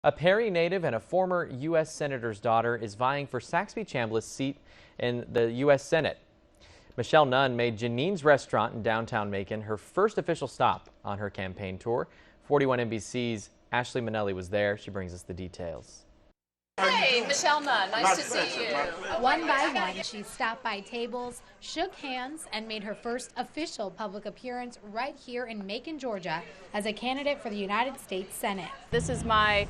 A Perry native and a former U.S. Senator's daughter is vying for Saxby Chambliss' seat in the U.S. Senate. Michelle Nunn made Janine's restaurant in downtown Macon her first official stop on her campaign tour. 41 NBC's Ashley Manelli was there. She brings us the details. Hey, Michelle Nunn, nice to see you. One by one, she stopped by tables, shook hands, and made her first official public appearance right here in Macon, Georgia, as a candidate for the United States Senate. This is my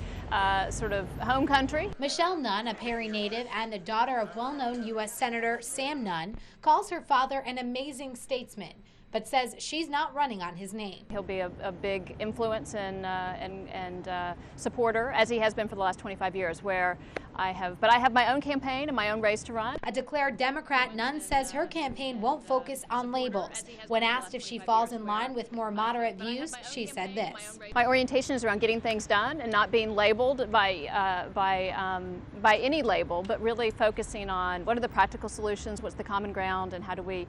sort of home country. Michelle Nunn, a Perry native and the daughter of well-known U.S. Senator Sam Nunn, calls her father an amazing statesman, but says she's not running on his name. He'll be a big influence and supporter, as he has been for the last 25 years, but I have my own campaign and my own race to run. A declared Democrat, Nunn says her campaign won't focus on labels. When asked if she falls in line with more moderate views, she said this. My orientation is around getting things done and not being labeled by any label, but really focusing on what are the practical solutions, what's the common ground, and how do we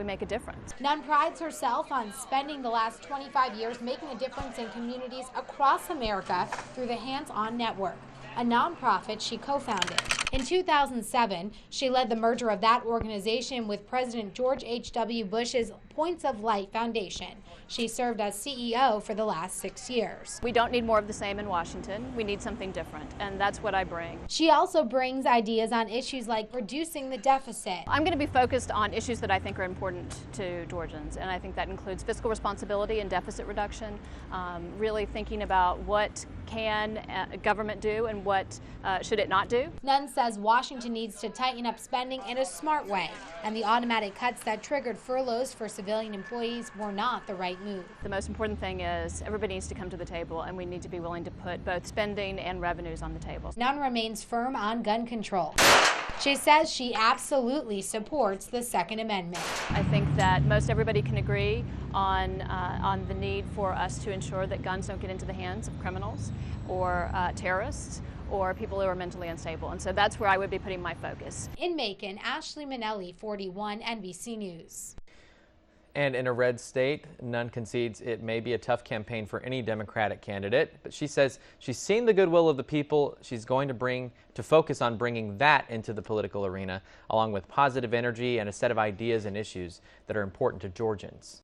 make a difference. Nunn prides herself on spending the last 25 years making a difference in communities across America through the Hands-On Network, a nonprofit she co-founded. In 2007, she led the merger of that organization with President George H.W. Bush's Points of Light Foundation. She served as CEO for the last 6 years. We don't need more of the same in Washington. We need something different, and that's what I bring. She also brings ideas on issues like reducing the deficit. I'm going to be focused on issues that I think are important to Georgians, and I think that includes fiscal responsibility and deficit reduction, really thinking about what can government do and what should it not do. Nunn says Washington needs to tighten up spending in a smart way, and the automatic cuts that triggered furloughs for civilian employees were not the right move. The most important thing is everybody needs to come to the table, and we need to be willing to put both spending and revenues on the table. Nunn remains firm on gun control. She says she absolutely supports the Second Amendment. I think that most everybody can agree on the need for us to ensure that guns don't get into the hands of criminals or terrorists or people who are mentally unstable. And so that's where I would be putting my focus. In Macon, Ashley Manelli, 41 NBC News. And in a red state, Nunn concedes it may be a tough campaign for any Democratic candidate, but she says she's seen the goodwill of the people. She's going to focus on bringing that into the political arena, along with positive energy and a set of ideas and issues that are important to Georgians.